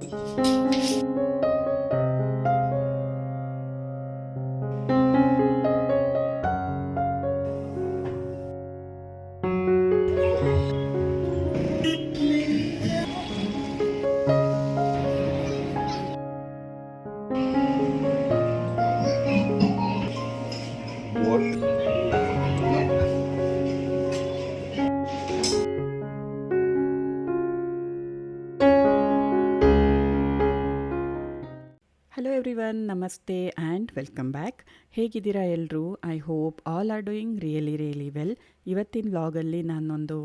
Hello everyone, ನಮಸ್ತೆ and welcome back. ಹೇಗಿದ್ದೀರಾ ಎಲ್ಲರೂ? I hope all are doing really well. ಇವತ್ತಿನ ವ್ಲಾಗಲ್ಲಿ ನಾನೊಂದು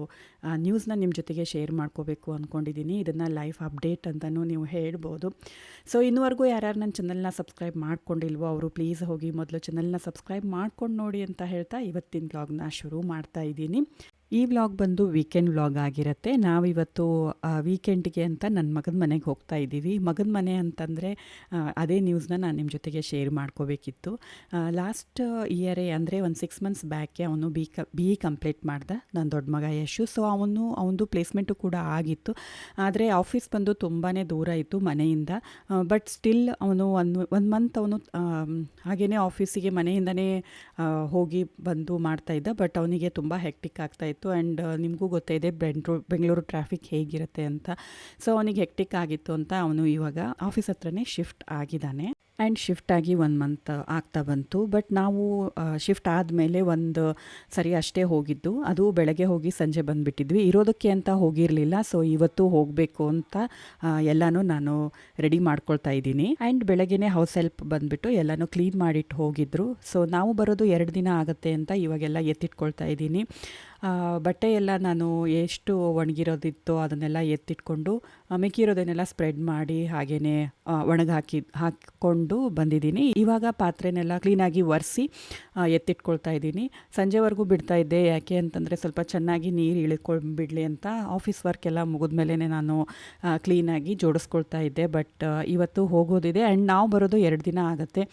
ನ್ಯೂಸ್ನ ನಿಮ್ಮ ಜೊತೆಗೆ ಶೇರ್ ಮಾಡ್ಕೋಬೇಕು ಅಂದ್ಕೊಂಡಿದ್ದೀನಿ. ಇದನ್ನು ಲೈಫ್ ಅಪ್ಡೇಟ್ ಅಂತಲೂ ನೀವು ಹೇಳ್ಬೋದು. ಸೊ ಇನ್ನುವರೆಗೂ ಯಾರ್ಯಾರು ನನ್ನ ಚಾನಲ್ನ ಸಬ್ಸ್ಕ್ರೈಬ್ ಮಾಡ್ಕೊಂಡಿಲ್ವೋ ಅವರು ಪ್ಲೀಸ್ ಹೋಗಿ ಮೊದಲು ಚಾನಲ್ನ ಸಬ್ಸ್ಕ್ರೈಬ್ ಮಾಡ್ಕೊಂಡು ನೋಡಿ ಅಂತ ಹೇಳ್ತಾ ಇವತ್ತಿನ ವ್ಲಾಗ್ನ ಶುರು ಮಾಡ್ತಾ ಇದ್ದೀನಿ. ಈ ವ್ಲಾಗ್ ಬಂದು ವೀಕೆಂಡ್ ವ್ಲಾಗ್ ಆಗಿರುತ್ತೆ. ನಾವಿವತ್ತು ವೀಕೆಂಡ್ಗೆ ಅಂತ ನನ್ನ ಮಗನ ಮನೆಗೆ ಹೋಗ್ತಾ ಇದ್ದೀವಿ. ಮಗನ ಮನೆ ಅಂತಂದರೆ ಅದೇ ನ್ಯೂಸ್ನ ನಾನು ನಿಮ್ಮ ಜೊತೆಗೆ ಶೇರ್ ಮಾಡ್ಕೋಬೇಕಿತ್ತು. ಲಾಸ್ಟ್ ಇಯರೇ ಅಂದರೆ ಒಂದು 6 ಮಂತ್ಸ್ ಬ್ಯಾಕೆ ಅವನು ಬಿ ಇ ಕಂಪ್ಲೀಟ್ ಮಾಡ್ದೆ, ನನ್ನ ದೊಡ್ಡ ಮಗ ಯಶು. ಸೊ ಅವನದು ಪ್ಲೇಸ್ಮೆಂಟು ಕೂಡ ಆಗಿತ್ತು. ಆದರೆ ಆಫೀಸ್ ಬಂದು ತುಂಬಾ ದೂರ ಇತ್ತು ಮನೆಯಿಂದ. ಬಟ್ ಸ್ಟಿಲ್ ಅವನು ಒಂದು ಮಂತ್ ಅವನು ಹಾಗೆಯೇ ಆಫೀಸಿಗೆ ಮನೆಯಿಂದನೇ ಹೋಗಿ ಬಂದು ಮಾಡ್ತಾಯಿದ್ದ. ಬಟ್ ಅವನಿಗೆ ತುಂಬ ಹೆಕ್ಟಿಕ್ ಆಗ್ತಾಯಿತ್ತು. ಆ್ಯಂಡ್ ನಿಮಗೂ ಗೊತ್ತಿದೆ ಬೆಂಗಳೂರು ಟ್ರಾಫಿಕ್ ಹೇಗಿರುತ್ತೆ ಅಂತ. ಸೊ ಅವನಿಗೆ ಹೆಕ್ಟಿಕ್ ಆಗಿತ್ತು ಅಂತ ಅವನು ಇವಾಗ ಆಫೀಸ್ ಹತ್ರನೇ ಶಿಫ್ಟ್ ಆಗಿದ್ದಾನೆ. ಆ್ಯಂಡ್ ಶಿಫ್ಟ್ ಆಗಿ 1 ಮಂತ್ ಆಗ್ತಾ ಬಂತು. ಬಟ್ ನಾವು ಶಿಫ್ಟ್ ಆದಮೇಲೆ ಒಂದು ಸರಿ ಅಷ್ಟೇ ಹೋಗಿದ್ದು. ಅದು ಬೆಳಗ್ಗೆ ಹೋಗಿ ಸಂಜೆ ಬಂದುಬಿಟ್ಟಿದ್ವಿ. ಇರೋದಕ್ಕೆ ಅಂತ ಹೋಗಿರಲಿಲ್ಲ. ಸೊ ಇವತ್ತು ಹೋಗಬೇಕು ಅಂತ ಎಲ್ಲನೂ ನಾನು ರೆಡಿ ಮಾಡ್ಕೊಳ್ತಾ ಇದ್ದೀನಿ. ಆ್ಯಂಡ್ ಬೆಳಗ್ಗೆನೇ ಹೌಸ್ ಹೆಲ್ಪ್ ಬಂದುಬಿಟ್ಟು ಎಲ್ಲನೂ ಕ್ಲೀನ್ ಮಾಡಿಟ್ಟು ಹೋಗಿದ್ರು. ಸೊ ನಾವು ಬರೋದು 2 ದಿನ ಆಗುತ್ತೆ ಅಂತ ಇವಾಗೆಲ್ಲ ಎತ್ತಿಟ್ಕೊಳ್ತಾ ಇದ್ದೀನಿ. ಬಟ್ಟೆ ಎಲ್ಲ ನಾನು ಎಷ್ಟು ಒಣಗಿರೋದಿತ್ತೋ ಅದನ್ನೆಲ್ಲ ಎತ್ತಿಟ್ಕೊಂಡು ಮಿಕ್ಕಿರೋದನ್ನೆಲ್ಲ ಸ್ಪ್ರೆಡ್ ಮಾಡಿ ಹಾಗೆಯೇ ಹಾಕ್ಕೊಂಡು ಬಂದಿದ್ದೀನಿ. ಇವಾಗ ಪಾತ್ರೆನೆಲ್ಲ ಕ್ಲೀನಾಗಿ ಒರೆಸಿ ಎತ್ತಿಟ್ಕೊಳ್ತಾ ಇದ್ದೀನಿ. ಸಂಜೆವರೆಗೂ ಬಿಡ್ತಾ ಇದ್ದೆ, ಯಾಕೆ ಅಂತಂದರೆ ಸ್ವಲ್ಪ ಚೆನ್ನಾಗಿ ನೀರು ಇಳ್ಕೊಂಡ್ಬಿಡಲಿ ಅಂತ. ಆಫೀಸ್ ವರ್ಕ್ ಎಲ್ಲ ಮುಗಿದ್ಮೇಲೆ ನಾನು ಕ್ಲೀನಾಗಿ ಜೋಡಿಸ್ಕೊಳ್ತಾ ಇದ್ದೆ. ಬಟ್ ಇವತ್ತು ಹೋಗೋದಿದೆ ಆ್ಯಂಡ್ ನಾವು ಬರೋದು 2 ದಿನ ಆಗುತ್ತೆ.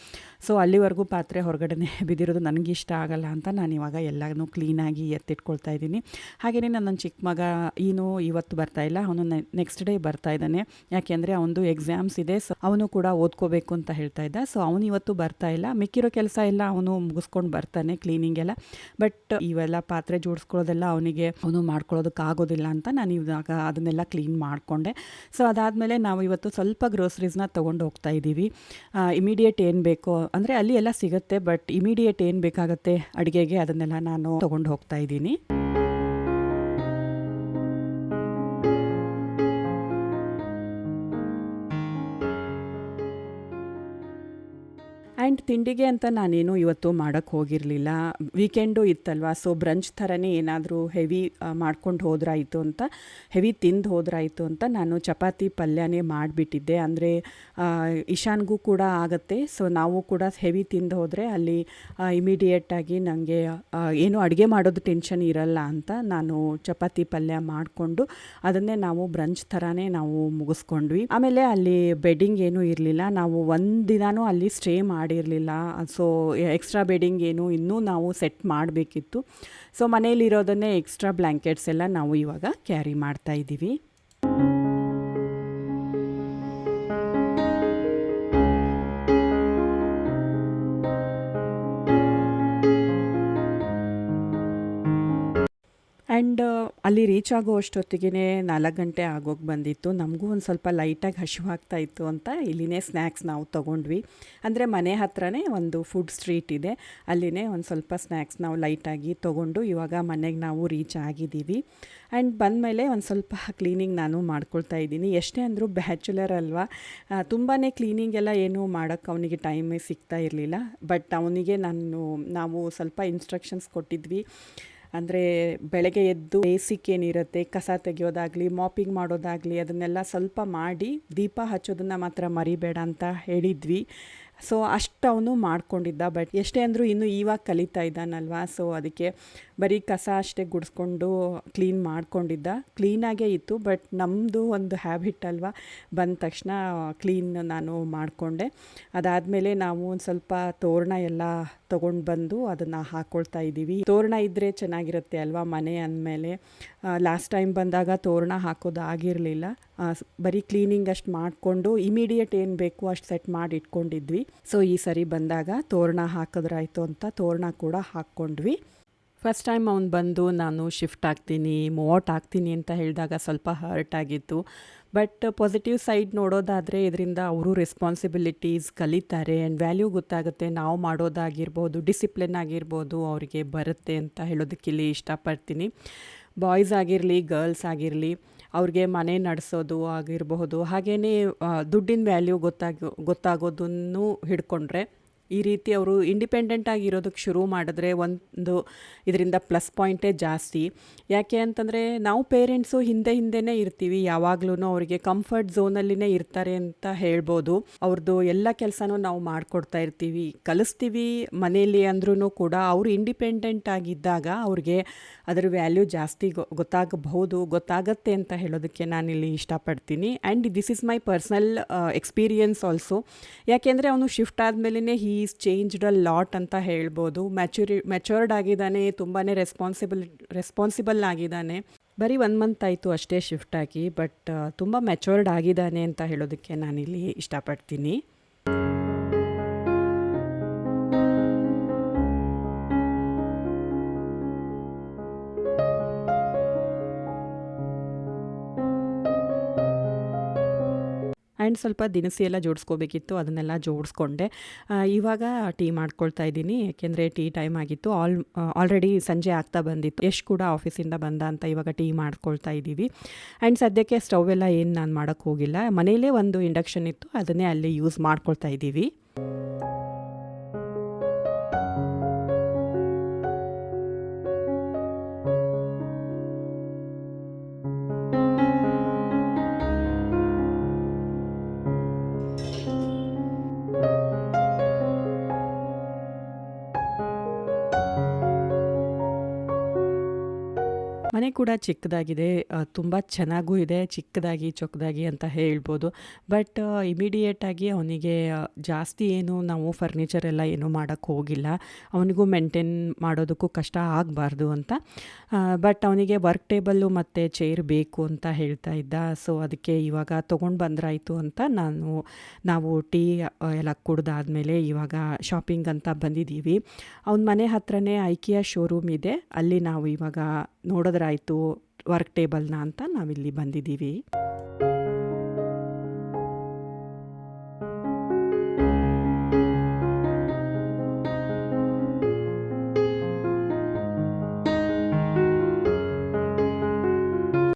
ಸೊ ಅಲ್ಲಿವರೆಗೂ ಪಾತ್ರೆ ಹೊರಗಡೆ ಬಿದ್ದಿರೋದು ನನಗಿಷ್ಟ ಆಗಲ್ಲ ಅಂತ ನಾನು ಇವಾಗ ಎಲ್ಲನೂ ಕ್ಲೀನಾಗಿ ಎತ್ತಿಟ್ಕೊಳ್ತಾ ಇದ್ದೀನಿ. ಹಾಗೆಯೇ ನನ್ನ ಚಿಕ್ಕ ಮಗ ಇವತ್ತು ಬರ್ತಾಯಿಲ್ಲ, ಅವನು ನೆಕ್ಸ್ಟ್ ಡೇ ಬರ್ತಾ ಇದ್ದಾನೆ. ಯಾಕೆಂದರೆ ಅವನದು ಎಕ್ಸಾಮ್ಸ್ ಇದೆ. ಸೊ ಅವನು ಕೂಡ ಓದ್ಕೋಬೇಕು ಅಂತ ಹೇಳ್ತಾ ಇದ್ದ. ಸೊ ಅವನು ಇವತ್ತು ಬರ್ತಾ ಇಲ್ಲ. ಮಿಕ್ಕಿರೋ ಕೆಲಸ ಎಲ್ಲ ಅವನು ಮುಗಿಸ್ಕೊಂಡು ಬರ್ತಾನೆ, ಕ್ಲೀನಿಂಗ್ ಎಲ್ಲ. ಬಟ್ ಇವೆಲ್ಲ ಪಾತ್ರೆ ಜೋಡಿಸ್ಕೊಳ್ಳೋದೆಲ್ಲ ಅವನು ಮಾಡ್ಕೊಳ್ಳೋದಕ್ಕಾಗೋದಿಲ್ಲ ಅಂತ ನಾನು ಇವಾಗ ಅದನ್ನೆಲ್ಲ ಕ್ಲೀನ್ ಮಾಡಿಕೊಂಡೆ. ಸೊ ಅದಾದಮೇಲೆ ನಾವು ಇವತ್ತು ಸ್ವಲ್ಪ ಗ್ರೋಸರೀಸ್ನ ತೊಗೊಂಡು ಹೋಗ್ತಾ ಇದ್ದೀವಿ. ಇಮಿಡಿಯೇಟ್ ಏನು ಬೇಕೋ ಅಂದರೆ ಅಲ್ಲಿ ಎಲ್ಲ ಸಿಗುತ್ತೆ. ಬಟ್ ಇಮಿಡಿಯೇಟ್ ಏನು ಬೇಕಾಗುತ್ತೆ ಅಡುಗೆಗೆ ಅದನ್ನೆಲ್ಲ ನಾನು ತೊಗೊಂಡು ಹೋಗ್ತಾ ಇದ್ದೀನಿ. ಆ್ಯಂಡ್ ತಿಂಡಿಗೆ ಅಂತ ನಾನೇನು ಇವತ್ತು ಮಾಡೋಕ್ಕೆ ಹೋಗಿರಲಿಲ್ಲ. ವೀಕೆಂಡು ಇತ್ತಲ್ವ. ಸೊ ಬ್ರಂಚ್ ಥರನೇ ಏನಾದರೂ ಹೆವಿ ಮಾಡ್ಕೊಂಡು ಹೋದ್ರಾಯಿತು ಅಂತ, ಹೆವಿ ತಿಂದು ಹೋದ್ರಾಯಿತು ಅಂತ ನಾನು ಚಪಾತಿ ಪಲ್ಯನೇ ಮಾಡಿಬಿಟ್ಟಿದ್ದೆ. ಅಂದರೆ ಇಶಾನ್ಗೂ ಕೂಡ ಆಗುತ್ತೆ. ಸೊ ನಾವು ಕೂಡ ಹೆವಿ ತಿಂದು ಹೋದರೆ ಅಲ್ಲಿ ಇಮಿಡಿಯೇಟಾಗಿ ನನಗೆ ಏನು ಅಡುಗೆ ಮಾಡೋದು ಟೆನ್ಷನ್ ಇರಲ್ಲ ಅಂತ ನಾನು ಚಪಾತಿ ಪಲ್ಯ ಮಾಡಿಕೊಂಡು ಅದನ್ನೇ ನಾವು ಬ್ರಂಚ್ ಥರನೇ ನಾವು ಮುಗಿಸ್ಕೊಂಡ್ವಿ. ಆಮೇಲೆ ಅಲ್ಲಿ ಬೆಡ್ಡಿಂಗ್ ಏನೂ ಇರಲಿಲ್ಲ. ನಾವು ಒಂದು ದಿನಾನೂ ಅಲ್ಲಿ ಸ್ಟೇ ಮಾಡಿರಲಿಲ್ಲ. ಸೊ ಎಕ್ಸ್ಟ್ರಾ ಬೆಡ್ಡಿಂಗ್ ಏನು ಇನ್ನೂ ನಾವು ಸೆಟ್ ಮಾಡಬೇಕಿತ್ತು. ಸೊ ಮನೇಲಿರೋದನ್ನೇ ಎಕ್ಸ್ಟ್ರಾ ಬ್ಲ್ಯಾಂಕೆಟ್ಸ್ ಎಲ್ಲ ನಾವು ಇವಾಗ ಕ್ಯಾರಿ ಮಾಡ್ತಾ ಇದ್ದೀವಿ. ಆ್ಯಂಡ್ ಅಲ್ಲಿ ರೀಚ್ ಆಗೋ ಅಷ್ಟೊತ್ತಿಗೆ 4 ಗಂಟೆ ಆಗೋಗಿ ಬಂದಿತ್ತು. ನಮಗೂ ಒಂದು ಸ್ವಲ್ಪ ಲೈಟಾಗಿ ಹಸಿವಾಗ್ತಾ ಇತ್ತು ಅಂತ ಇಲ್ಲಿನೇ ಸ್ನ್ಯಾಕ್ಸ್ ನಾವು ತೊಗೊಂಡ್ವಿ. ಅಂದರೆ ಮನೆ ಹತ್ರನೇ ಒಂದು ಫುಡ್ ಸ್ಟ್ರೀಟ್ ಇದೆ, ಅಲ್ಲಿನೇ ಒಂದು ಸ್ವಲ್ಪ ಸ್ನ್ಯಾಕ್ಸ್ ನಾವು ಲೈಟಾಗಿ ತೊಗೊಂಡು ಇವಾಗ ಮನೆಗೆ ನಾವು ರೀಚ್ ಆಗಿದ್ದೀವಿ. ಆ್ಯಂಡ್ ಬಂದಮೇಲೆ ಒಂದು ಸ್ವಲ್ಪ ಕ್ಲೀನಿಂಗ್ ನಾನು ಮಾಡ್ಕೊಳ್ತಾ ಇದ್ದೀನಿ. ಎಷ್ಟೇ ಅಂದರೂ ಬ್ಯಾಚುಲರ್ ಅಲ್ವಾ, ತುಂಬಾ ಕ್ಲೀನಿಂಗ್ ಎಲ್ಲ ಏನೂ ಮಾಡೋಕ್ಕೆ ಅವನಿಗೆ ಟೈಮೇ ಸಿಗ್ತಾ ಇರಲಿಲ್ಲ. ಬಟ್ ಅವನಿಗೆ ನಾವು ಸ್ವಲ್ಪ ಇನ್ಸ್ಟ್ರಕ್ಷನ್ಸ್ ಕೊಟ್ಟಿದ್ವಿ. ಅಂದರೆ ಬೆಳಗ್ಗೆ ಎದ್ದು ಬೇಸಿಕ್ ಏನಿರುತ್ತೆ, ಕಸ ತೆಗೆಯೋದಾಗಲಿ, ಮಾಪಿಂಗ್ ಮಾಡೋದಾಗಲಿ ಅದನ್ನೆಲ್ಲ ಸ್ವಲ್ಪ ಮಾಡಿ ದೀಪ ಹಚ್ಚೋದನ್ನು ಮಾತ್ರ ಮರಿಬೇಡ ಅಂತ ಹೇಳಿದ್ವಿ. ಸೊ ಅಷ್ಟು ಅವನು ಮಾಡ್ಕೊಂಡಿದ್ದ. ಬಟ್ ಎಷ್ಟೇ ಅಂದರೂ ಇನ್ನೂ ಇವಾಗ ಕಲಿತಾ ಇದ್ದಾನಲ್ವ, ಸೊ ಅದಕ್ಕೆ ಬರೀ ಕಸ ಅಷ್ಟೇ ಗುಡಿಸ್ಕೊಂಡು ಕ್ಲೀನ್ ಮಾಡ್ಕೊಂಡಿದ್ದ. ಕ್ಲೀನಾಗೇ ಇತ್ತು, ಬಟ್ ನಮ್ಮದು ಒಂದು ಹ್ಯಾಬಿಟ್ ಅಲ್ವಾ, ಬಂದ ತಕ್ಷಣ ಕ್ಲೀನ್ ನಾನು ಮಾಡಿಕೊಂಡೆ. ಅದಾದಮೇಲೆ ನಾವು ಒಂದು ಸ್ವಲ್ಪ ತೋರಣ ಎಲ್ಲ ತೊಗೊಂಡು ಬಂದು ಅದನ್ನು ಹಾಕ್ಕೊಳ್ತಾ ಇದ್ದೀವಿ. ತೋರಣ ಇದ್ದರೆ ಚೆನ್ನಾಗಿರುತ್ತೆ ಅಲ್ವಾ ಮನೆ ಅಂದಮೇಲೆ. ಲಾಸ್ಟ್ ಟೈಮ್ ಬಂದಾಗ ತೋರಣ ಹಾಕೋದು ಆಗಿರಲಿಲ್ಲ, ಬರೀ ಕ್ಲೀನಿಂಗ್ ಅಷ್ಟು ಮಾಡಿಕೊಂಡು ಇಮಿಡಿಯೇಟ್ ಏನು ಬೇಕು ಅಷ್ಟು ಸೆಟ್ ಮಾಡಿ ಇಟ್ಕೊಂಡಿದ್ವಿ. ಸೊ ಈ ಸರಿ ಬಂದಾಗ ತೋರಣ ಹಾಕಿದ್ರಾಯ್ತು ಅಂತ ತೋರಣ ಕೂಡ ಹಾಕ್ಕೊಂಡ್ವಿ. ಫಸ್ಟ್ ಟೈಮ್ ಅವ್ನು ಬಂದು ನಾನು ಶಿಫ್ಟ್ ಆಗ್ತೀನಿ, ಮೂವೌಟ್ ಆಗ್ತೀನಿ ಅಂತ ಹೇಳಿದಾಗ ಸ್ವಲ್ಪ ಹರ್ಟ್ ಆಗಿತ್ತು. ಬಟ್ ಪಾಸಿಟಿವ್ ಸೈಡ್ ನೋಡೋದಾದರೆ ಇದರಿಂದ ಅವರು ರೆಸ್ಪಾನ್ಸಿಬಿಲಿಟೀಸ್ ಕಲಿತಾರೆ ಆ್ಯಂಡ್ ವ್ಯಾಲ್ಯೂ ಗೊತ್ತಾಗುತ್ತೆ. ನಾವು ಮಾಡೋದಾಗಿರ್ಬೋದು, ಡಿಸಿಪ್ಲಿನ್ ಆಗಿರ್ಬೋದು ಅವರಿಗೆ ಬರುತ್ತೆ ಅಂತ ಹೇಳೋದಕ್ಕಿಲ್ಲಿ ಇಷ್ಟಪಡ್ತೀನಿ. ಬಾಯ್ಸ್ ಆಗಿರಲಿ ಗರ್ಲ್ಸ್ ಆಗಿರಲಿ ಅವ್ರಿಗೆ ಮನೆ ನಡೆಸೋದು ಆಗಿರಬಹುದು, ಹಾಗೆಯೇ ದುಡ್ಡಿನ ವ್ಯಾಲ್ಯೂ ಗೊತ್ತಾಗೋದನ್ನು ಹಿಡ್ಕೊಂಡ್ರೆ ಈ ರೀತಿ ಅವರು ಇಂಡಿಪೆಂಡೆಂಟ್ ಆಗಿರೋದಕ್ಕೆ ಶುರು ಮಾಡಿದ್ರೆ ಒಂದು ಇದರಿಂದ ಪ್ಲಸ್ ಪಾಯಿಂಟೇ ಜಾಸ್ತಿ. ಯಾಕೆ ಅಂತಂದರೆ ನಾವು ಪೇರೆಂಟ್ಸು ಹಿಂದೆನೇ ಇರ್ತೀವಿ, ಯಾವಾಗ್ಲೂ ಅವರಿಗೆ ಕಂಫರ್ಟ್ ಝೋನಲ್ಲಿನೇ ಇರ್ತಾರೆ ಅಂತ ಹೇಳ್ಬೋದು. ಅವ್ರದ್ದು ಎಲ್ಲ ಕೆಲಸನೂ ನಾವು ಮಾಡಿಕೊಡ್ತಾ ಇರ್ತೀವಿ, ಕಲಿಸ್ತೀವಿ ಮನೇಲಿ ಅಂದ್ರೂ ಕೂಡ. ಅವರು ಇಂಡಿಪೆಂಡೆಂಟ್ ಆಗಿದ್ದಾಗ ಅವ್ರಿಗೆ ಅದರ ವ್ಯಾಲ್ಯೂ ಜಾಸ್ತಿ ಗೊತ್ತಾಗತ್ತೆ ಅಂತ ಹೇಳೋದಕ್ಕೆ ನಾನಿಲ್ಲಿ ಇಷ್ಟಪಡ್ತೀನಿ. And this is my personal experience also. ಯಾಕೆಂದರೆ ಅವನು ಶಿಫ್ಟ್ ಆದಮೇಲೆ ಈಸ್ ಚೇಂಜ್ಡ್ ಅ ಲಾಟ್ ಅಂತ ಹೇಳ್ಬೋದು. ಮೆಚೂರ್ಡ್ ಆಗಿದ್ದಾನೆ, ತುಂಬಾ ರೆಸ್ಪಾನ್ಸಿಬಲ್ ಆಗಿದ್ದಾನೆ. ಬರೀ 1 ಮಂತ್ ಆಯಿತು ಅಷ್ಟೇ ಶಿಫ್ಟ್ ಆಗಿ, ಬಟ್ ತುಂಬ ಮೆಚೂರ್ಡ್ ಆಗಿದ್ದಾನೆ ಅಂತ ಹೇಳೋದಕ್ಕೆ ನಾನಿಲ್ಲಿ ಇಷ್ಟಪಡ್ತೀನಿ. ಆ್ಯಂಡ್ ಸ್ವಲ್ಪ ದಿನಸಿ ಎಲ್ಲ ಜೋಡಿಸ್ಕೋಬೇಕಿತ್ತು, ಅದನ್ನೆಲ್ಲ ಜೋಡಿಸ್ಕೊಂಡೆ. ಇವಾಗ ಟೀ ಮಾಡ್ಕೊಳ್ತಾ ಇದ್ದೀನಿ, ಏಕೆಂದರೆ ಟೀ ಟೈಮ್ ಆಗಿತ್ತು. ಆಲ್ರೆಡಿ ಸಂಜೆ ಆಗ್ತಾ ಬಂದಿತ್ತು. ಯಶ್ ಕೂಡ ಆಫೀಸಿಂದ ಬಂದ ಅಂತ ಇವಾಗ ಟೀ ಮಾಡ್ಕೊಳ್ತಾ ಇದ್ದೀವಿ. ಆ್ಯಂಡ್ ಸದ್ಯಕ್ಕೆ ಸ್ಟವ್ ಎಲ್ಲ ಏನು ನಾನು ಮಾಡೋಕ್ಕೆ ಹೋಗಿಲ್ಲ, ಮನೆಯಲ್ಲೇ ಒಂದು ಇಂಡಕ್ಷನ್ ಇತ್ತು, ಅದನ್ನೇ ಅಲ್ಲಿ ಯೂಸ್ ಮಾಡ್ಕೊಳ್ತಾ ಇದ್ದೀವಿ. ಮನೆ ಕೂಡ ಚಿಕ್ಕದಾಗಿದೆ, ತುಂಬ ಚೆನ್ನಾಗೂ ಇದೆ, ಚಿಕ್ಕದಾಗಿ ಚೊಕ್ಕದಾಗಿ ಅಂತ ಹೇಳ್ಬೋದು. ಬಟ್ ಇಮಿಡಿಯೇಟಾಗಿ ಅವನಿಗೆ ಜಾಸ್ತಿ ಏನು ನಾವು ಫರ್ನಿಚರ್ ಎಲ್ಲ ಏನೂ ಮಾಡೋಕ್ಕೆ ಹೋಗಿಲ್ಲ, ಅವನಿಗೂ ಮೇಂಟೈನ್ ಮಾಡೋದಕ್ಕೂ ಕಷ್ಟ ಆಗಬಾರ್ದು ಅಂತ. ಬಟ್ ಅವನಿಗೆ ವರ್ಕ್ ಟೇಬಲ್ಲು ಮತ್ತು ಚೇರ್ ಬೇಕು ಅಂತ ಹೇಳ್ತಾ ಇದ್ದ. ಸೊ ಅದಕ್ಕೆ ಇವಾಗ ತೊಗೊಂಡು ಬಂದ್ರಾಯಿತು ಅಂತ ನಾವು ಟೀ ಎಲ್ಲ ಕುಡ್ದಾದ್ಮೇಲೆ ಇವಾಗ ಶಾಪಿಂಗ್ ಅಂತ ಬಂದಿದ್ದೀವಿ. ಅವನ ಮನೆ ಹತ್ರನೇ ಐಕಿಯಾ ಶೋರೂಮ್ ಇದೆ, ಅಲ್ಲಿ ನಾವು ಇವಾಗ ನೋಡಿದ್ರಾಯ್ತು ವರ್ಕ್ ಟೇಬಲ್ನ ಅಂತ ನಾವಿಲ್ಲಿ ಬಂದಿದ್ದೀವಿ.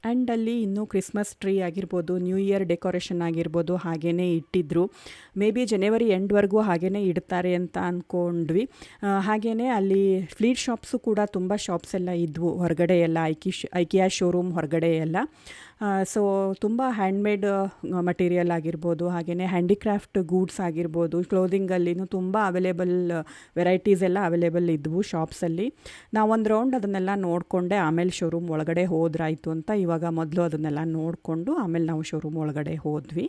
ಆ್ಯಂಡ್ ಅಲ್ಲಿ ಇನ್ನೂ ಕ್ರಿಸ್ಮಸ್ ಟ್ರೀ ಆಗಿರ್ಬೋದು, ನ್ಯೂ ಇಯರ್ ಡೆಕೋರೇಷನ್ ಆಗಿರ್ಬೋದು ಹಾಗೇ ಇಟ್ಟಿದ್ರು. ಮೇ ಬಿ ಜನವರಿ ಎಂಡ್ವರೆಗೂ ಹಾಗೇ ಇಡ್ತಾರೆ ಅಂತ ಅಂದ್ಕೊಂಡ್ವಿ. ಹಾಗೆಯೇ ಅಲ್ಲಿ ಫ್ಲೀಟ್ ಶಾಪ್ಸು ಕೂಡ ತುಂಬ ಶಾಪ್ಸ್ ಎಲ್ಲ ಇದ್ವು ಹೊರಗಡೆ ಎಲ್ಲ, ಐಕಿಯಾ ಶೋರೂಮ್ ಹೊರಗಡೆ ಎಲ್ಲ. ಸೊ ತುಂಬ ಹ್ಯಾಂಡ್ಮೇಡ್ ಮಟೀರಿಯಲ್ ಆಗಿರ್ಬೋದು, ಹಾಗೆಯೇ ಹ್ಯಾಂಡಿಕ್ರಾಫ್ಟ್ ಗೂಡ್ಸ್ ಆಗಿರ್ಬೋದು, ಕ್ಲೋದಿಂಗಲ್ಲಿನೂ ತುಂಬ ವೆರೈಟೀಸ್ ಎಲ್ಲ ಅವೈಲೇಬಲ್ ಇದ್ವು ಶಾಪ್ಸಲ್ಲಿ. ನಾವೊಂದು ರೌಂಡ್ ಅದನ್ನೆಲ್ಲ ನೋಡಿಕೊಂಡೆ ಆಮೇಲೆ ಶೋರೂಮ್ ಒಳಗಡೆ ಹೋದ್ರಾಯ್ತು ಅಂತ. ಇವಾಗ ಮೊದಲು ಅದನ್ನೆಲ್ಲ ನೋಡಿಕೊಂಡು ಆಮೇಲೆ ನಾವು ಶೋರೂಮ್ ಒಳಗಡೆ ಹೋದ್ವಿ.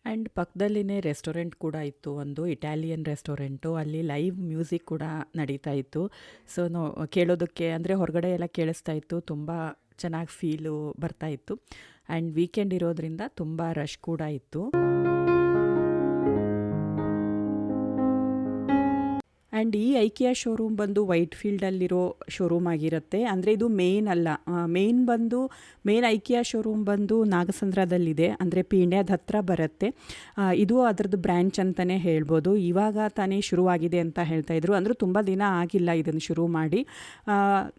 ಆ್ಯಂಡ್ ಪಕ್ಕದಲ್ಲಿನೇ ರೆಸ್ಟೋರೆಂಟ್ ಕೂಡ ಇತ್ತು, ಒಂದು ಇಟಾಲಿಯನ್ ರೆಸ್ಟೋರೆಂಟು. ಅಲ್ಲಿ ಲೈವ್ ಮ್ಯೂಸಿಕ್ ಕೂಡ ನಡೀತಾ ಇತ್ತು. ಸೊ ಕೇಳೋದಕ್ಕೆ ಅಂದರೆ ಹೊರಗಡೆ ಎಲ್ಲ ಕೇಳಿಸ್ತಾ ಇತ್ತು, ತುಂಬ ಚೆನ್ನಾಗಿ ಫೀಲು ಬರ್ತಾ ಇತ್ತು. ಆ್ಯಂಡ್ ವೀಕೆಂಡ್ ಇರೋದ್ರಿಂದ ತುಂಬ ರಶ್ ಕೂಡ ಇತ್ತು. ಆ್ಯಂಡ್ ಈ ಐಕಿಯಾ ಶೋರೂಮ್ ಬಂದು ವೈಟ್ ಫೀಲ್ಡಲ್ಲಿರೋ ಶೋರೂಮ್ ಆಗಿರುತ್ತೆ. ಅಂದರೆ ಇದು ಮೇನ್ ಅಲ್ಲ, ಮೇನ್ ಐಕಿಯಾ ಶೋರೂಮ್ ಬಂದು ನಾಗಸಂದ್ರದಲ್ಲಿದೆ, ಅಂದರೆ ಪೀಣ್ಯದ ಹತ್ರ ಬರುತ್ತೆ. ಇದು ಅದರದ್ದು ಬ್ರ್ಯಾಂಚ್ ಅಂತಲೇ ಹೇಳ್ಬೋದು. ಇವಾಗ ತಾನೇ ಶುರುವಾಗಿದೆ ಅಂತ ಹೇಳ್ತಾಯಿದ್ರು, ಅಂದರೂ ತುಂಬ ದಿನ ಆಗಿಲ್ಲ ಇದನ್ನು ಶುರು ಮಾಡಿ.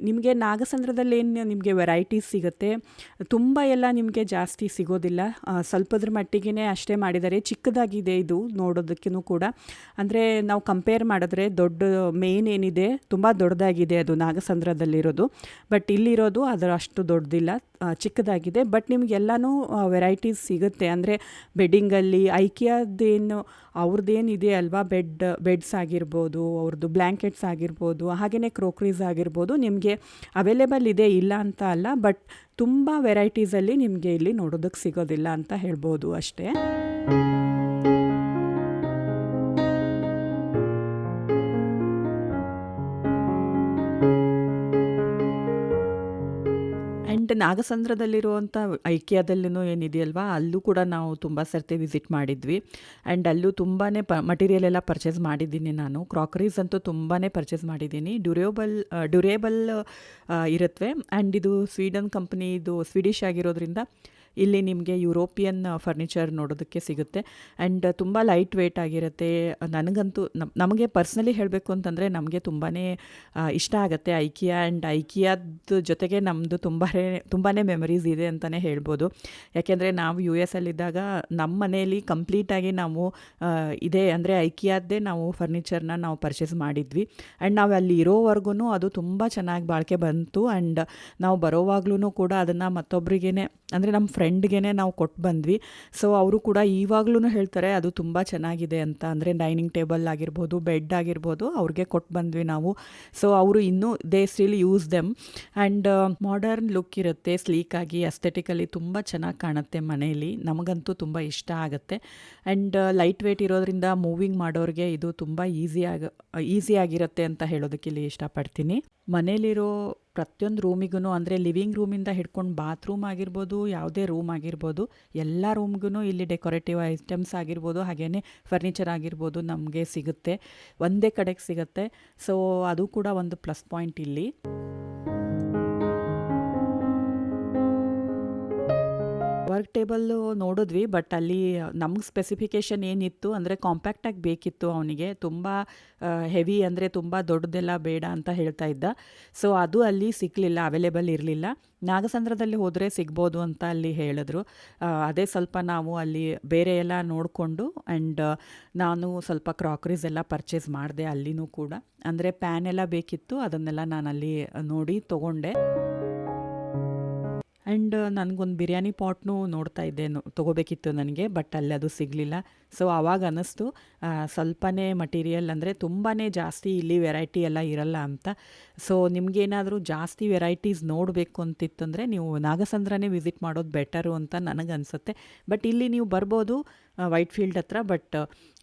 ನಿಮಗೆ ನಾಗಸಂದ್ರದಲ್ಲಿ ಏನು ನಿಮಗೆ ವೆರೈಟೀಸ್ ಸಿಗುತ್ತೆ, ತುಂಬ ಎಲ್ಲ ನಿಮಗೆ ಜಾಸ್ತಿ ಸಿಗೋದಿಲ್ಲ, ಸ್ವಲ್ಪದ್ರ ಮಟ್ಟಿಗೆ ಅಷ್ಟೇ ಮಾಡಿದ್ದಾರೆ. ಚಿಕ್ಕದಾಗಿದೆ ಇದು ನೋಡೋದಕ್ಕೂ ಕೂಡ, ಅಂದರೆ ನಾವು ಕಂಪೇರ್ ಮಾಡಿದ್ರೆ ದೊಡ್ಡ ಮೇನ್ ಏನಿದೆ ತುಂಬ ದೊಡ್ಡದಾಗಿದೆ ಅದು ನಾಗಸಂದ್ರದಲ್ಲಿರೋದು. ಬಟ್ ಇಲ್ಲಿರೋದು ಅದರ ಅಷ್ಟು ದೊಡ್ಡದಿಲ್ಲ, ಚಿಕ್ಕದಾಗಿದೆ. ಬಟ್ ನಿಮಗೆಲ್ಲನೂ ವೆರೈಟೀಸ್ ಸಿಗುತ್ತೆ. ಅಂದರೆ ಬೆಡ್ಡಿಂಗಲ್ಲಿ ಐಕಿಯಾದ್ದೇನು ಅವ್ರದ್ದೇನಿದೆ ಅಲ್ವಾ, ಬೆಡ್ಸ್ ಆಗಿರ್ಬೋದು, ಅವ್ರದ್ದು ಬ್ಲ್ಯಾಂಕೆಟ್ಸ್ ಆಗಿರ್ಬೋದು, ಹಾಗೆಯೇ ಕ್ರೋಕ್ರೀಸ್ ಆಗಿರ್ಬೋದು, ನಿಮಗೆ ಅವೈಲೇಬಲ್ ಇದೆ, ಇಲ್ಲ ಅಂತ ಅಲ್ಲ. ಬಟ್ ತುಂಬ ವೆರೈಟೀಸಲ್ಲಿ ನಿಮಗೆ ಇಲ್ಲಿ ನೋಡೋದಕ್ಕೆ ಸಿಗೋದಿಲ್ಲ ಅಂತ ಹೇಳ್ಬೋದು ಅಷ್ಟೇ. ಆ್ಯಂಡ್ ನಾಗಸಂದ್ರದಲ್ಲಿರುವಂಥ ಐಕಿಯಾದಲ್ಲೂ ಏನಿದೆಯಲ್ವಾ, ಅಲ್ಲೂ ಕೂಡ ನಾವು ತುಂಬ ಸರ್ತಿ ವಿಸಿಟ್ ಮಾಡಿದ್ವಿ. ಆ್ಯಂಡ್ ಅಲ್ಲೂ ತುಂಬಾ ಮಟೀರಿಯಲ್ ಎಲ್ಲ ಪರ್ಚೇಸ್ ಮಾಡಿದ್ದೀನಿ ನಾನು. ಕ್ರಾಕರೀಸ್ ಅಂತೂ ತುಂಬಾ ಪರ್ಚೇಸ್ ಮಾಡಿದ್ದೀನಿ. ಡ್ಯೂರೇಬಲ್ ಇರುತ್ತವೆ. ಆ್ಯಂಡ್ ಇದು ಸ್ವೀಡನ್ ಕಂಪ್ನಿದು, ಸ್ವೀಡಿಷ್ ಆಗಿರೋದ್ರಿಂದ ಇಲ್ಲಿ ನಿಮಗೆ ಯುರೋಪಿಯನ್ ಫರ್ನಿಚರ್ ನೋಡೋದಕ್ಕೆ ಸಿಗುತ್ತೆ. ಆ್ಯಂಡ್ ತುಂಬ ಲೈಟ್ ವೇಟ್ ಆಗಿರುತ್ತೆ. ನನಗಂತೂ ನಮಗೆ ಪರ್ಸ್ನಲಿ ಹೇಳಬೇಕು ಅಂತಂದರೆ ನಮಗೆ ಇಷ್ಟ ಆಗುತ್ತೆ ಐಕಿಯಾ. ಆ್ಯಂಡ್ ಐಕಿಯಾದ ಜೊತೆಗೆ ನಮ್ಮದು ತುಂಬಾ ಮೆಮರೀಸ್ ಇದೆ ಅಂತಲೇ ಹೇಳ್ಬೋದು. ಯಾಕೆಂದರೆ ನಾವು US ಅಲ್ಲಿದ್ದಾಗ ನಮ್ಮ ಮನೆಯಲ್ಲಿ ಕಂಪ್ಲೀಟಾಗಿ ನಾವು ಇದೆ, ಅಂದರೆ ಐಕಿಯಾದ್ದೇ ನಾವು ಫರ್ನಿಚರ್ನ ನಾವು ಪರ್ಚೇಸ್ ಮಾಡಿದ್ವಿ. ಆ್ಯಂಡ್ ನಾವು ಅಲ್ಲಿ ಇರೋವರೆಗೂ ಅದು ತುಂಬ ಚೆನ್ನಾಗಿ ಬಾಳಿಕೆ ಬಂತು. ಆ್ಯಂಡ್ ನಾವು ಬರೋವಾಗ್ಲೂ ಕೂಡ ಅದನ್ನು ಮತ್ತೊಬ್ಬರಿಗೇ, ಅಂದರೆ ನಮ್ಮ ಫ್ರೆಂಡ್ಗೆ ನಾವು ಕೊಟ್ಟು ಬಂದ್ವಿ. ಸೊ ಅವರು ಕೂಡ ಇವಾಗ್ಲೂ ಹೇಳ್ತಾರೆ ಅದು ತುಂಬ ಚೆನ್ನಾಗಿದೆ ಅಂತ. ಅಂದರೆ ಡೈನಿಂಗ್ ಟೇಬಲ್ ಆಗಿರ್ಬೋದು, ಬೆಡ್ ಆಗಿರ್ಬೋದು, ಅವ್ರಿಗೆ ಕೊಟ್ಟು ಬಂದ್ವಿ ನಾವು. ಸೊ ಅವರು ಇನ್ನೂ they still use them. And modern look ಇರುತ್ತೆ, ಸ್ಲೀಕಾಗಿ, ಅಸ್ಥೆಟಿಕಲಿ ತುಂಬ ಚೆನ್ನಾಗಿ ಕಾಣುತ್ತೆ ಮನೆಯಲ್ಲಿ. ನಮಗಂತೂ ತುಂಬ ಇಷ್ಟ ಆಗುತ್ತೆ. ಆ್ಯಂಡ್ ಲೈಟ್ ವೇಟ್ ಇರೋದ್ರಿಂದ ಮೂವಿಂಗ್ ಮಾಡೋರಿಗೆ ಇದು ತುಂಬ ಈಸಿಯಾಗಿರುತ್ತೆ ಅಂತ ಹೇಳೋದಕ್ಕೆ ಇಲ್ಲಿ ಇಷ್ಟಪಡ್ತೀನಿ. ಮನೇಲಿರೋ ಪ್ರತಿಯೊಂದು ರೂಮಿಗೂ, ಅಂದರೆ ಲಿವಿಂಗ್ ರೂಮಿಂದ ಹಿಡ್ಕೊಂಡು ಬಾತ್ರೂಮ್ ಆಗಿರ್ಬೋದು, ಯಾವುದೇ ರೂಮ್ ಆಗಿರ್ಬೋದು, ಎಲ್ಲ ರೂಮ್ಗೂ ಇಲ್ಲಿ ಡೆಕೋರೇಟಿವ್ ಐಟಮ್ಸ್ ಆಗಿರ್ಬೋದು, ಹಾಗೆಯೇ ಫರ್ನಿಚರ್ ಆಗಿರ್ಬೋದು ನಮಗೆ ಸಿಗುತ್ತೆ, ಒಂದೇ ಕಡೆಗೆ ಸಿಗುತ್ತೆ. ಸೊ ಅದು ಕೂಡ ಒಂದು ಪ್ಲಸ್ ಪಾಯಿಂಟ್ ಇಲ್ಲಿ. ವರ್ಕ್ ಟೇಬಲ್ಲು ನೋಡಿದ್ವಿ, ಬಟ್ ಅಲ್ಲಿ ನಮ್ಗೆ ಸ್ಪೆಸಿಫಿಕೇಷನ್ ಏನಿತ್ತು ಅಂದರೆ ಕಾಂಪ್ಯಾಕ್ಟಾಗಿ ಬೇಕಿತ್ತು ಅವನಿಗೆ. ತುಂಬ ಹೆವಿ, ಅಂದರೆ ತುಂಬ ದೊಡ್ಡದೆಲ್ಲ ಬೇಡ ಅಂತ ಹೇಳ್ತಾ ಇದ್ದ. ಸೊ ಅದು ಅಲ್ಲಿ ಸಿಗಲಿಲ್ಲ, ಅವೈಲೇಬಲ್ ಇರಲಿಲ್ಲ. ನಾಗಸಂದ್ರದಲ್ಲಿ ಹೋದರೆ ಸಿಗ್ಬೋದು ಅಂತ ಅಲ್ಲಿ ಹೇಳಿದ್ರು. ಅದೇ ಸ್ವಲ್ಪ ನಾವು ಅಲ್ಲಿ ಬೇರೆ ಎಲ್ಲ ನೋಡಿಕೊಂಡು, ಆ್ಯಂಡ್ ನಾನು ಸ್ವಲ್ಪ ಕ್ರಾಕರೀಸ್ ಎಲ್ಲ ಪರ್ಚೇಸ್ ಮಾಡಿದೆ ಅಲ್ಲಿನೂ ಕೂಡ. ಅಂದರೆ ಪ್ಯಾನ್ ಎಲ್ಲ ಬೇಕಿತ್ತು, ಅದನ್ನೆಲ್ಲ ನಾನು ಅಲ್ಲಿ ನೋಡಿ ತೊಗೊಂಡೆ. ಆ್ಯಂಡ್ ನನಗೊಂದು ಬಿರಿಯಾನಿ ಪಾಟ್ನೂ ನೋಡ್ತಾ ಇದ್ದೆ, ತೊಗೋಬೇಕಿತ್ತು ನನಗೆ, ಬಟ್ ಅಲ್ಲಿ ಅದು ಸಿಗಲಿಲ್ಲ. ಸೊ ಆವಾಗ ಅನ್ನಿಸ್ತು ಸ್ವಲ್ಪನೇ ಮಟೀರಿಯಲ್, ಅಂದರೆ ತುಂಬಾ ಜಾಸ್ತಿ ಇಲ್ಲಿ ವೆರೈಟಿ ಎಲ್ಲ ಇರಲ್ಲ ಅಂತ. ಸೊ ನಿಮಗೇನಾದರೂ ಜಾಸ್ತಿ ವೆರೈಟೀಸ್ ನೋಡಬೇಕು ಅಂತಿತ್ತು ಅಂದರೆ ನೀವು ನಾಗಸಂದ್ರನೇ ವಿಸಿಟ್ ಮಾಡೋದು ಬೆಟರು ಅಂತ ನನಗನ್ಸುತ್ತೆ. ಬಟ್ ಇಲ್ಲಿ ನೀವು ಬರ್ಬೋದು ವೈಟ್ ಫೀಲ್ಡ್ ಹತ್ರ, ಬಟ್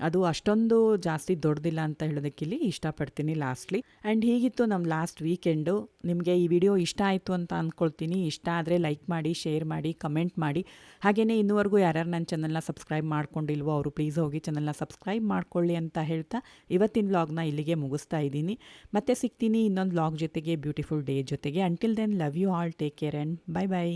ಅದು ಅಷ್ಟೊಂದು ಜಾಸ್ತಿ ದೊಡ್ಡದಿಲ್ಲ ಅಂತ ಹೇಳೋದಕ್ಕೆ ಇಲ್ಲಿ ಇಷ್ಟಪಡ್ತೀನಿ ಲಾಸ್ಟ್ಲಿ. ಆ್ಯಂಡ್ ಹೀಗಿತ್ತು ನಮ್ಮ ಲಾಸ್ಟ್ ವೀಕೆಂಡು. ನಿಮಗೆ ಈ ವಿಡಿಯೋ ಇಷ್ಟ ಆಯಿತು ಅಂತ ಅಂದ್ಕೊಳ್ತೀನಿ. ಇಷ್ಟ ಆದರೆ ಲೈಕ್ ಮಾಡಿ, ಶೇರ್ ಮಾಡಿ, ಕಮೆಂಟ್ ಮಾಡಿ. ಹಾಗೆಯೇ ಇನ್ನೂವರೆಗೂ ಯಾರ್ಯಾರು ನನ್ನ ಚಾನಲ್ನ ಸಬ್ಸ್ಕ್ರೈಬ್ ಮಾಡ್ಕೊಂಡಿಲ್ವೋ ಅವರು ಪ್ಲೀಸ್ ಹೋಗಿ ಚಾನಲ್ನ ಸಬ್ಸ್ಕ್ರೈಬ್ ಮಾಡ್ಕೊಳ್ಳಿ ಅಂತ ಹೇಳ್ತಾ ಇವತ್ತಿನ ವ್ಲಾಗ್ನ ಇಲ್ಲಿಗೆ ಮುಗಿಸ್ತಾ ಇದ್ದೀನಿ. ಮತ್ತೆ ಸಿಗ್ತೀನಿ ಇನ್ನೊಂದು ವ್ಲಾಗ್ ಜೊತೆಗೆ, ಬ್ಯೂಟಿಫುಲ್ ಡೇ ಜೊತೆಗೆ. Until then, love you all, take care and bye by.